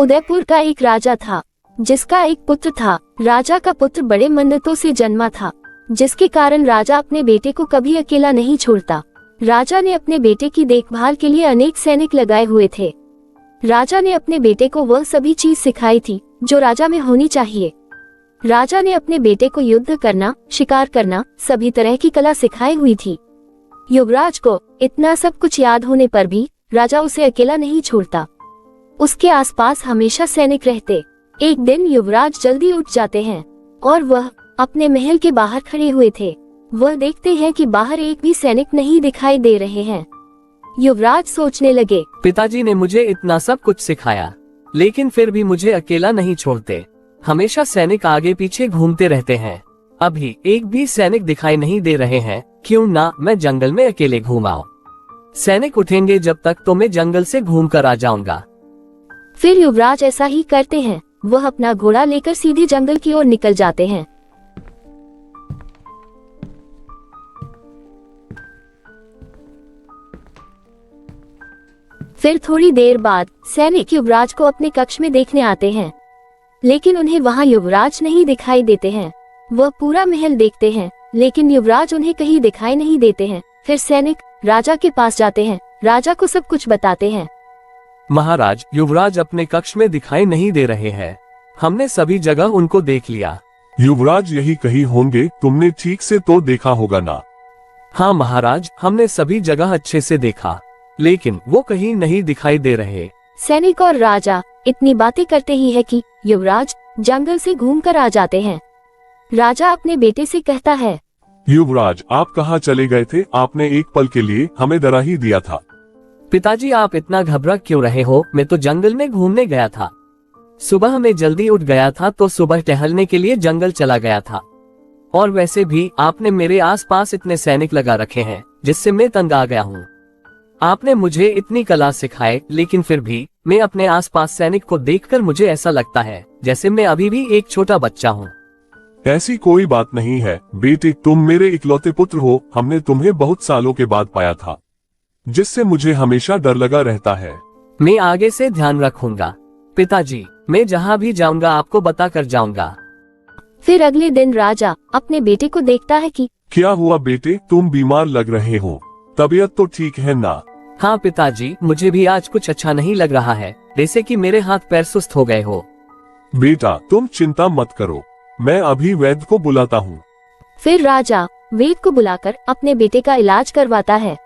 उदयपुर का एक राजा था, जिसका एक पुत्र था। राजा का पुत्र बड़े मन्नतों से जन्मा था, जिसके कारण राजा अपने बेटे को कभी अकेला नहीं छोड़ता। राजा ने अपने बेटे की देखभाल के लिए अनेक सैनिक लगाए हुए थे। राजा ने अपने बेटे को वह सभी चीज सिखाई थी जो राजा में होनी चाहिए। राजा ने अपने बेटे को युद्ध करना, शिकार करना, सभी तरह की कला सिखाई हुई थी। युवराज को इतना सब कुछ याद होने पर भी राजा उसे अकेला नहीं छोड़ता। उसके आसपास हमेशा सैनिक रहते। एक दिन युवराज जल्दी उठ जाते हैं और वह अपने महल के बाहर खड़े हुए थे। वह देखते हैं कि बाहर एक भी सैनिक नहीं दिखाई दे रहे हैं। युवराज सोचने लगे, पिताजी ने मुझे इतना सब कुछ सिखाया, लेकिन फिर भी मुझे अकेला नहीं छोड़ते। हमेशा सैनिक आगे पीछे घूमते रहते हैं। अभी एक भी सैनिक दिखाई नहीं दे रहे हैं। क्यों ना मैं जंगल में अकेले घूम आऊं। सैनिक उठेंगे जब तक तो मैं जंगल से घूम कर आ जाऊंगा। फिर युवराज ऐसा ही करते हैं। वह अपना घोड़ा लेकर सीधे जंगल की ओर निकल जाते हैं। फिर थोड़ी देर बाद सैनिक युवराज को अपने कक्ष में देखने आते हैं, लेकिन उन्हें वहां युवराज नहीं दिखाई देते हैं। वह पूरा महल देखते हैं, लेकिन युवराज उन्हें कहीं दिखाई नहीं देते हैं। फिर सैनिक राजा के पास जाते हैं, राजा को सब कुछ बताते हैं। महाराज, युवराज अपने कक्ष में दिखाई नहीं दे रहे हैं। हमने सभी जगह उनको देख लिया। युवराज यही कहीं होंगे, तुमने ठीक से तो देखा होगा ना? हाँ महाराज, हमने सभी जगह अच्छे से देखा, लेकिन वो कहीं नहीं दिखाई दे रहे। सैनिक और राजा इतनी बातें करते ही है कि युवराज जंगल से घूमकर आ जाते हैं। राजा अपने बेटे से कहता है, युवराज आप कहाँ चले गए थे? आपने एक पल के लिए हमें डरा ही दिया था। पिताजी आप इतना घबरा क्यों रहे हो? मैं तो जंगल में घूमने गया था। सुबह में जल्दी उठ गया था तो सुबह टहलने के लिए जंगल चला गया था। और वैसे भी आपने मेरे आसपास इतने सैनिक लगा रखे हैं जिससे मैं तंग आ गया हूँ। आपने मुझे इतनी कला सिखाए, लेकिन फिर भी मैं अपने आसपास सैनिक को देखकर मुझे ऐसा लगता है जैसे मैं अभी भी एक छोटा बच्चा हूँ। ऐसी कोई बात नहीं है बेटे, तुम मेरे इकलौते पुत्र हो। हमने तुम्हें बहुत सालों के बाद पाया था, जिससे मुझे हमेशा डर लगा रहता है। मैं आगे से ध्यान रखूंगा पिताजी। मैं जहाँ भी जाऊंगा आपको बता कर जाऊंगा। फिर अगले दिन राजा अपने बेटे को देखता है कि क्या हुआ बेटे, तुम बीमार लग रहे हो? तबीयत तो ठीक है ना? हाँ पिताजी, मुझे भी आज कुछ अच्छा नहीं लग रहा है, जैसे कि मेरे हाथ पैर सुस्त हो गए हो। बेटा तुम चिंता मत करो, मैं अभी वैद्य को बुलाता हूँ। फिर राजा वैद्य को बुलाकर अपने बेटे का इलाज करवाता है।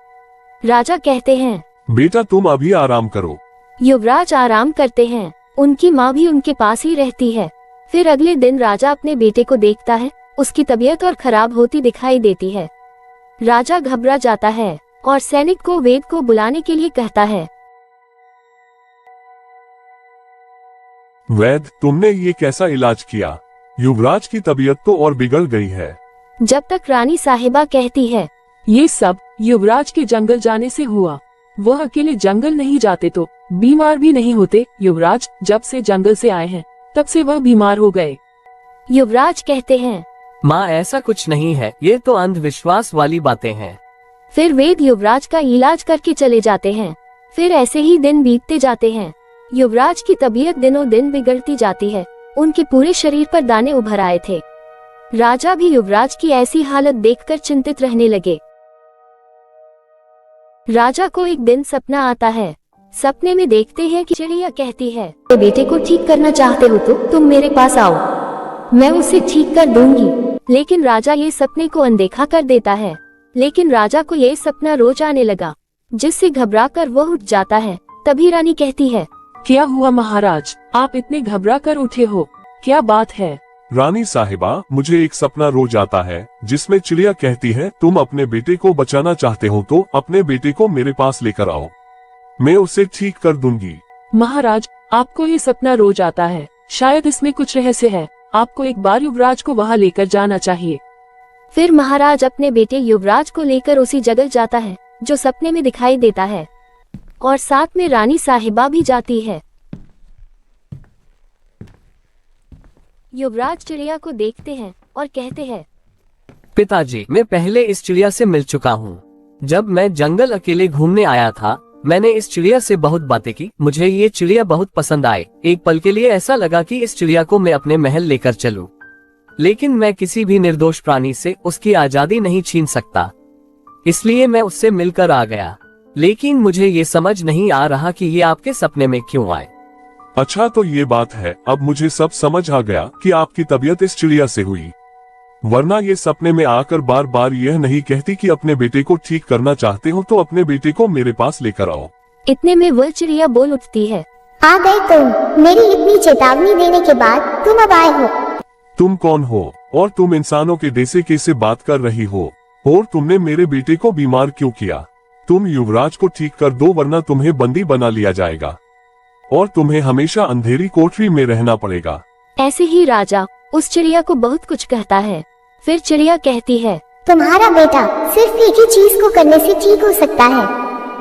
राजा कहते हैं, बेटा तुम अभी आराम करो। युवराज आराम करते हैं। उनकी माँ भी उनके पास ही रहती है। फिर अगले दिन राजा अपने बेटे को देखता है। उसकी तबीयत और खराब होती दिखाई देती है। राजा घबरा जाता है और सैनिक को वैद्य को बुलाने के लिए कहता है। वैद्य तुमने ये कैसा इलाज किया? युवराज की तबीयत तो और बिगड़ गई है। जब तक रानी साहिबा कहती है, ये सब युवराज के जंगल जाने से हुआ। वह अकेले जंगल नहीं जाते तो बीमार भी नहीं होते। युवराज जब से जंगल से आए हैं तब से वह बीमार हो गए। युवराज कहते हैं, माँ ऐसा कुछ नहीं है, ये तो अंधविश्वास वाली बातें हैं। फिर वैद्य युवराज का इलाज करके चले जाते हैं। फिर ऐसे ही दिन बीतते जाते हैं। युवराज की तबीयत दिनों दिन बिगड़ती जाती है। उनके पूरे शरीर पर दाने उभर आए थे। राजा भी युवराज की ऐसी हालत देखकर चिंतित रहने लगे। राजा को एक दिन सपना आता है। सपने में देखते हैं कि चिड़िया कहती है, तो बेटे को ठीक करना चाहते हो तो तुम मेरे पास आओ, मैं उसे ठीक कर दूंगी। लेकिन राजा ये सपने को अनदेखा कर देता है। लेकिन राजा को ये सपना रोज आने लगा, जिससे घबराकर वह उठ जाता है। तभी रानी कहती है, क्या हुआ महाराज, आप इतने घबरा कर उठे हो? क्या बात है? रानी साहिबा, मुझे एक सपना रोज आता है जिसमें चिड़िया कहती है, तुम अपने बेटे को बचाना चाहते हो तो अपने बेटे को मेरे पास लेकर आओ, मैं उसे ठीक कर दूंगी। महाराज आपको ये सपना रोज आता है, शायद इसमें कुछ रहस्य है। आपको एक बार युवराज को वहाँ लेकर जाना चाहिए। फिर महाराज अपने बेटे युवराज को लेकर उसी जगह जाता है जो सपने में दिखाई देता है, और साथ में रानी साहिबा भी जाती है। युवराज चिड़िया को देखते हैं और कहते हैं, पिताजी मैं पहले इस चिड़िया से मिल चुका हूँ। जब मैं जंगल अकेले घूमने आया था, मैंने इस चिड़िया से बहुत बातें की, मुझे ये चिड़िया बहुत पसंद आए। एक पल के लिए ऐसा लगा कि इस चिड़िया को मैं अपने महल लेकर चलूं। लेकिन मैं किसी भी निर्दोष प्राणी से उसकी आजादी नहीं छीन सकता, इसलिए मैं उससे मिलकर आ गया। लेकिन मुझे ये समझ नहीं आ रहा कि ये आपके सपने में क्यों आए। अच्छा तो ये बात है, अब मुझे सब समझ आ गया कि आपकी तबीयत इस चिड़िया से हुई, वरना ये सपने में आकर बार बार यह नहीं कहती कि अपने बेटे को ठीक करना चाहते हो तो अपने बेटे को मेरे पास लेकर आओ। इतने में वह चिड़िया बोल उठती है, आ गए तुम, मेरी इतनी चेतावनी देने के बाद तुम अब आए हो। तुम कौन हो और तुम इंसानों के जैसे कैसे बात कर रही हो, और तुमने मेरे बेटे को बीमार क्यों किया? तुम युवराज को ठीक कर दो वरना तुम्हें बंदी बना लिया जाएगा और तुम्हें हमेशा अंधेरी कोठरी में रहना पड़ेगा। ऐसे ही राजा उस चिड़िया को बहुत कुछ कहता है। फिर चिड़िया कहती है, तुम्हारा बेटा सिर्फ एक ही चीज को करने से ठीक हो सकता है।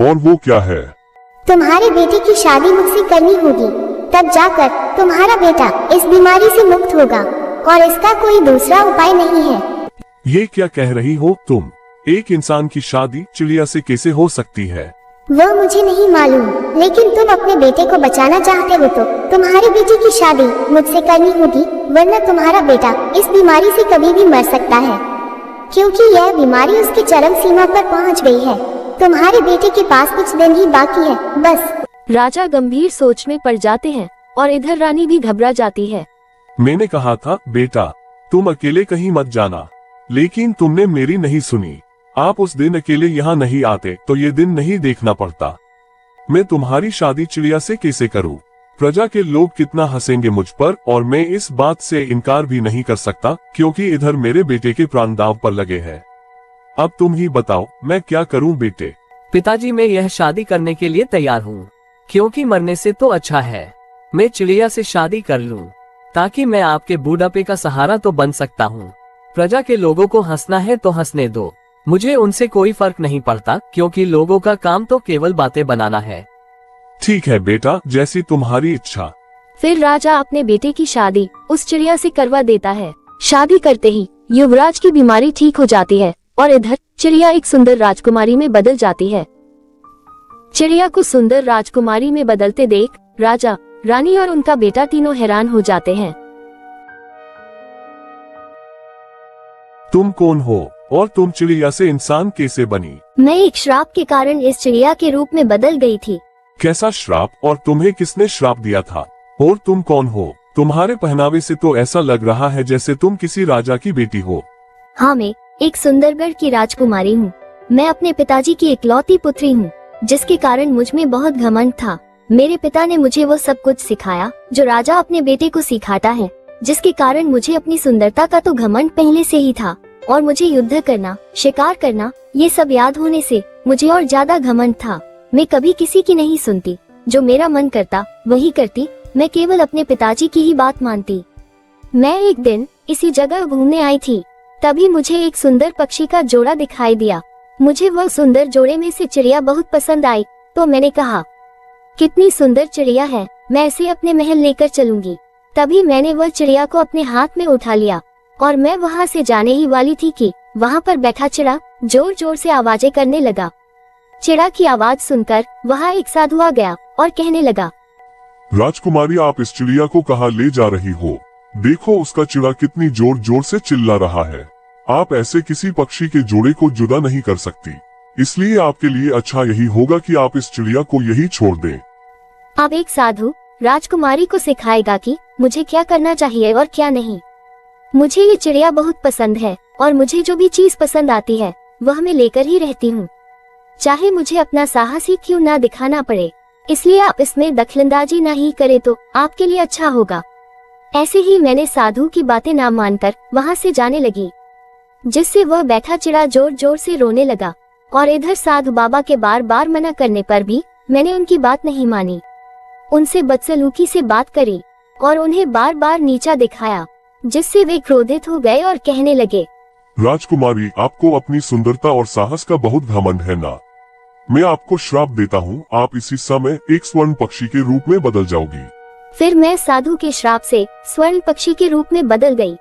और वो क्या है? तुम्हारे बेटे की शादी मुझसे करनी होगी, तब जाकर तुम्हारा बेटा इस बीमारी से मुक्त होगा और इसका कोई दूसरा उपाय नहीं है। ये क्या कह रही हो तुम? एक इंसान की शादी चिड़िया से कैसे हो सकती है? वह मुझे नहीं मालूम, लेकिन तुम अपने बेटे को बचाना चाहते हो तो तुम्हारे बेटे की शादी मुझसे करनी होगी, वरना तुम्हारा बेटा इस बीमारी से कभी भी मर सकता है, क्योंकि यह बीमारी उसकी चरम सीमा पर पहुंच गई है। तुम्हारे बेटे के पास कुछ दिन ही बाकी है, बस। राजा गंभीर सोच में पड़ जाते हैं और इधर रानी भी घबरा जाती है। मैंने कहा था बेटा तुम अकेले कहीं मत जाना, लेकिन तुमने मेरी नहीं सुनी। आप उस दिन अकेले यहाँ नहीं आते तो ये दिन नहीं देखना पड़ता। मैं तुम्हारी शादी चिड़िया से कैसे करूँ? प्रजा के लोग कितना हंसेंगे मुझ पर, और मैं इस बात से इनकार भी नहीं कर सकता क्योंकि इधर मेरे बेटे के प्राण दांव पर लगे हैं। अब तुम ही बताओ मैं क्या करूँ बेटे? पिताजी मैं यह शादी करने के लिए तैयार हूँ, क्योंकि मरने से तो अच्छा है मैं चिड़िया से शादी कर लूँ, ताकि मैं आपके बूढ़ापे का सहारा तो बन सकता हूँ। प्रजा के लोगों को हंसना है तो हंसने दो, मुझे उनसे कोई फर्क नहीं पड़ता, क्योंकि लोगों का काम तो केवल बातें बनाना है। ठीक है बेटा, जैसी तुम्हारी इच्छा। फिर राजा अपने बेटे की शादी उस चिड़िया से करवा देता है। शादी करते ही युवराज की बीमारी ठीक हो जाती है और इधर चिड़िया एक सुंदर राजकुमारी में बदल जाती है। चिड़िया को सुंदर राजकुमारी में बदलते देख राजा, रानी और उनका बेटा तीनों हैरान हो जाते हैं। तुम कौन हो और तुम चिड़िया से इंसान कैसे बनी? मैं एक श्राप के कारण इस चिड़िया के रूप में बदल गई थी। कैसा श्राप, और तुम्हें किसने श्राप दिया था? और तुम कौन हो? तुम्हारे पहनावे से तो ऐसा लग रहा है जैसे तुम किसी राजा की बेटी हो। हाँ, मैं एक सुंदरगढ़ की राजकुमारी हूँ। मैं अपने पिताजी की इकलौती पुत्री हूँ, जिसके कारण मुझ में बहुत घमंड था। मेरे पिता ने मुझे वो सब कुछ सिखाया जो राजा अपने बेटे को सिखाता है, जिसके कारण मुझे अपनी सुंदरता का तो घमंड पहले से ही था, और मुझे युद्ध करना, शिकार करना, ये सब याद होने से मुझे और ज्यादा घमंड था। मैं कभी किसी की नहीं सुनती, जो मेरा मन करता वही करती। मैं केवल अपने पिताजी की ही बात मानती। मैं एक दिन इसी जगह घूमने आई थी, तभी मुझे एक सुंदर पक्षी का जोड़ा दिखाई दिया। मुझे वह सुंदर जोड़े में से चिड़िया बहुत पसंद आई, तो मैंने कहा, कितनी सुंदर चिड़िया है, मैं इसे अपने महल लेकर चलूंगी। तभी मैंने वह चिड़िया को अपने हाथ में उठा लिया और मैं वहां से जाने ही वाली थी कि वहां पर बैठा चिड़ा जोर जोर से आवाजें करने लगा। चिड़ा की आवाज सुनकर वहां एक साधु आ गया और कहने लगा, राजकुमारी आप इस चिड़िया को कहाँ ले जा रही हो? देखो उसका चिड़ा कितनी जोर जोर से चिल्ला रहा है। आप ऐसे किसी पक्षी के जोड़े को जुदा नहीं कर सकती, इसलिए आपके लिए अच्छा यही होगा कि आप इस चिड़िया को यही छोड़ दें। अब एक साधु राजकुमारी को सिखाएगा कि मुझे क्या करना चाहिए और क्या नहीं। मुझे ये चिड़िया बहुत पसंद है और मुझे जो भी चीज पसंद आती है वह मैं लेकर ही रहती हूँ, चाहे मुझे अपना साहस ही क्यों ना दिखाना पड़े। इसलिए आप इसमें दखलंदाजी ना ही करे तो आपके लिए अच्छा होगा। ऐसे ही मैंने साधु की बातें ना मानकर वहां से जाने लगी, जिससे वह बैठा चिड़ा जोर जोर से रोने लगा। और इधर साधु बाबा के बार बार मना करने पर भी मैंने उनकी बात नहीं मानी। उनसे बदसलूकी से बात करी और उन्हें बार बार नीचा दिखाया, जिससे वे क्रोधित हो गए और कहने लगे, राजकुमारी आपको अपनी सुंदरता और साहस का बहुत घमंड है ना? मैं आपको श्राप देता हूँ, आप इसी समय एक स्वर्ण पक्षी के रूप में बदल जाओगी। फिर मैं साधु के श्राप से स्वर्ण पक्षी के रूप में बदल गई।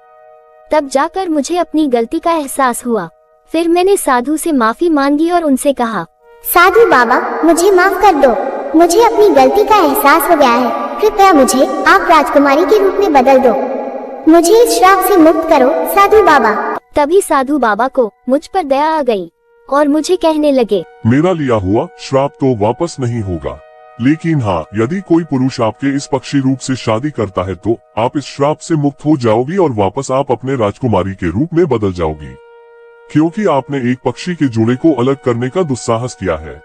तब जाकर मुझे अपनी गलती का एहसास हुआ। फिर मैंने साधु से माफी मांगी और उनसे कहा, साधु बाबा, मुझे माफ कर दो। मुझे अपनी गलती का एहसास हो गया है। कृपया मुझे आप राजकुमारी के रूप में बदल दो। मुझे इस श्राप से मुक्त करो साधु बाबा। तभी साधु बाबा को मुझ पर दया आ गई और मुझे कहने लगे, मेरा लिया हुआ श्राप तो वापस नहीं होगा, लेकिन हाँ, यदि कोई पुरुष आपके इस पक्षी रूप से शादी करता है तो आप इस श्राप से मुक्त हो जाओगी और वापस आप अपने राजकुमारी के रूप में बदल जाओगी, क्योंकि आपने एक पक्षी के जोड़े को अलग करने का दुस्साहस किया है।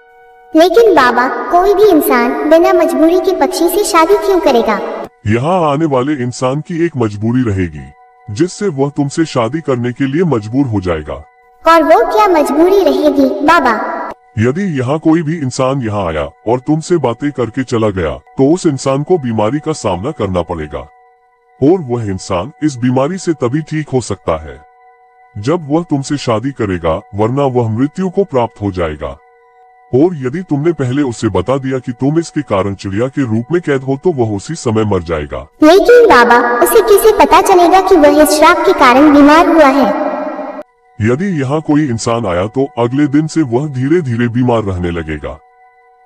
लेकिन बाबा, कोई भी इंसान बिना मजबूरी के पक्षी से शादी क्यों करेगा? यहाँ आने वाले इंसान की एक मजबूरी रहेगी, जिससे वह तुमसे शादी करने के लिए मजबूर हो जाएगा। और वो क्या मजबूरी रहेगी बाबा? यदि यहाँ कोई भी इंसान यहाँ आया और तुमसे बातें करके चला गया तो उस इंसान को बीमारी का सामना करना पड़ेगा, और वह इंसान इस बीमारी से तभी ठीक हो सकता है जब वह तुमसे शादी करेगा, वरना वह मृत्यु को प्राप्त हो जाएगा। और यदि तुमने पहले उसे बता दिया कि तुम इसके कारण चिड़िया के रूप में कैद हो तो वह उसी समय मर जाएगा। लेकिन बाबा, उसे कैसे पता चलेगा कि वह इस श्राप के कारण बीमार हुआ है? यदि यहाँ कोई इंसान आया तो अगले दिन से वह धीरे धीरे बीमार रहने लगेगा।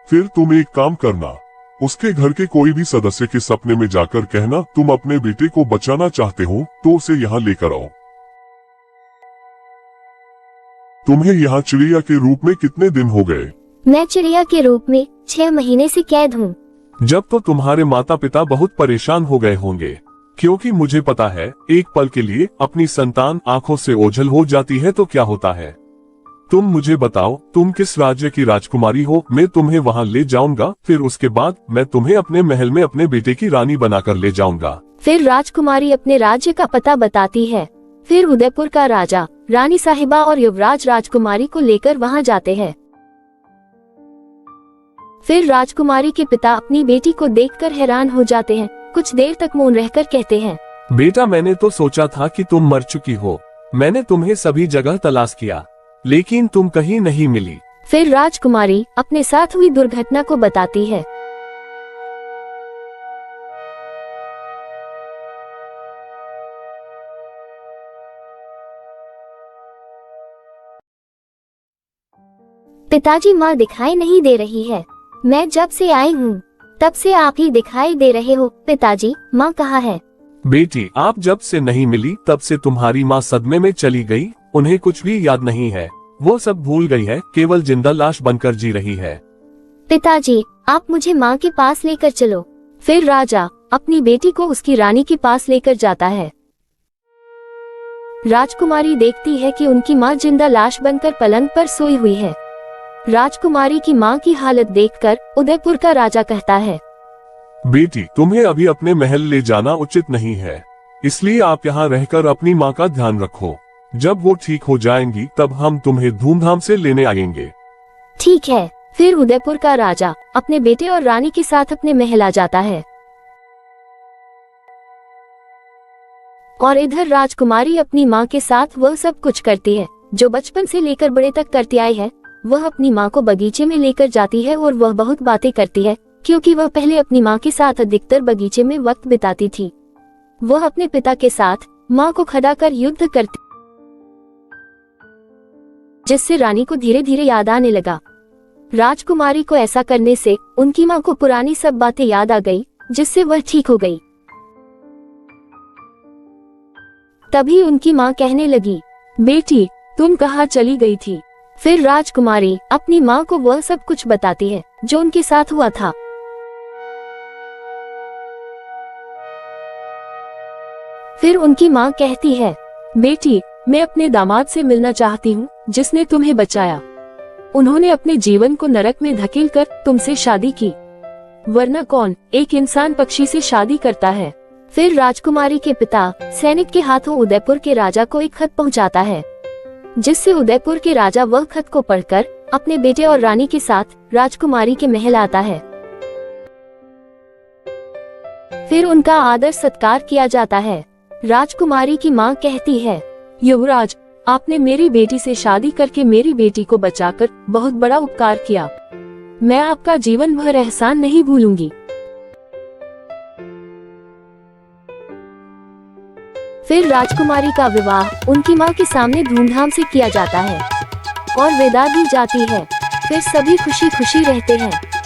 फिर तुम एक काम करना, उसके घर के कोई भी सदस्य के सपने में जाकर कहना तुम अपने बेटे को बचाना चाहते हो तो उसे यहाँ लेकर आओ। तुम्हें यहाँ चिड़िया के रूप में कितने दिन हो गए? मैं चिड़िया के रूप में 6 महीने से कैद हूँ। जब तो तुम्हारे माता पिता बहुत परेशान हो गए होंगे, क्योंकि मुझे पता है एक पल के लिए अपनी संतान आंखों से ओझल हो जाती है तो क्या होता है। तुम मुझे बताओ, तुम किस राज्य की राजकुमारी हो? मैं तुम्हें वहाँ ले जाऊंगा, फिर उसके बाद मैं तुम्हें अपने महल में अपने बेटे की रानी बनाकर ले जाऊंगा। फिर राजकुमारी अपने राज्य का पता बताती है। फिर उदयपुर का राजा, रानी साहिबा और युवराज राजकुमारी को लेकर वहाँ जाते हैं। फिर राजकुमारी के पिता अपनी बेटी को देखकर हैरान हो जाते हैं। कुछ देर तक मौन रहकर कहते हैं, बेटा, मैंने तो सोचा था कि तुम मर चुकी हो। मैंने तुम्हें सभी जगह तलाश किया, लेकिन तुम कहीं नहीं मिली। फिर राजकुमारी अपने साथ हुई दुर्घटना को बताती है। पिताजी, माँ दिखाई नहीं दे रही है। मैं जब से आई हूँ तब से आप ही दिखाई दे रहे हो। पिताजी, माँ कहाँ है? बेटी, आप जब से नहीं मिली तब से तुम्हारी माँ सदमे में चली गई। उन्हें कुछ भी याद नहीं है, वो सब भूल गई है, केवल जिंदा लाश बनकर जी रही है। पिताजी, आप मुझे माँ के पास लेकर चलो। फिर राजा अपनी बेटी को उसकी रानी के पास लेकर जाता है। राजकुमारी देखती है कि उनकी माँ जिंदा लाश बनकर पलंग पर सोई हुई है। राजकुमारी की माँ की हालत देखकर उदयपुर का राजा कहता है, बेटी, तुम्हें अभी अपने महल ले जाना उचित नहीं है, इसलिए आप यहाँ रहकर अपनी माँ का ध्यान रखो। जब वो ठीक हो जाएंगी तब हम तुम्हें धूमधाम से लेने आएंगे। ठीक है। फिर उदयपुर का राजा अपने बेटे और रानी के साथ अपने महल आ जाता है और इधर राजकुमारी अपनी माँ के साथ वह सब कुछ करती है जो बचपन से लेकर बड़े तक करती आई है। वह अपनी माँ को बगीचे में लेकर जाती है और वह बहुत बातें करती है, क्योंकि वह पहले अपनी माँ के साथ अधिकतर बगीचे में वक्त बिताती थी। वह अपने पिता के साथ माँ को खड़ा कर युद्ध करती, जिससे रानी को धीरे धीरे याद आने लगा। राजकुमारी को ऐसा करने से उनकी माँ को पुरानी सब बातें याद आ गई, जिससे वह ठीक हो गई। तभी उनकी माँ कहने लगी, बेटी, तुम कहाँ चली गई थी? फिर राजकुमारी अपनी माँ को वह सब कुछ बताती है जो उनके साथ हुआ था। फिर उनकी माँ कहती है, बेटी, मैं अपने दामाद से मिलना चाहती हूँ जिसने तुम्हें बचाया। उन्होंने अपने जीवन को नरक में धकेलकर तुमसे शादी की, वरना कौन एक इंसान पक्षी से शादी करता है। फिर राजकुमारी के पिता सैनिक के हाथों उदयपुर के राजा को एक खत पहुंचाता है, जिससे उदयपुर के राजा वह खत को पढ़कर अपने बेटे और रानी के साथ राजकुमारी के महल आता है। फिर उनका आदर सत्कार किया जाता है। राजकुमारी की माँ कहती है, युवराज, आपने मेरी बेटी से शादी करके मेरी बेटी को बचाकर बहुत बड़ा उपकार किया। मैं आपका जीवन भर एहसान नहीं भूलूंगी। फिर राजकुमारी का विवाह उनकी माँ के सामने धूमधाम से किया जाता है और विदा दी जाती है। फिर सभी खुशी खुशी रहते हैं।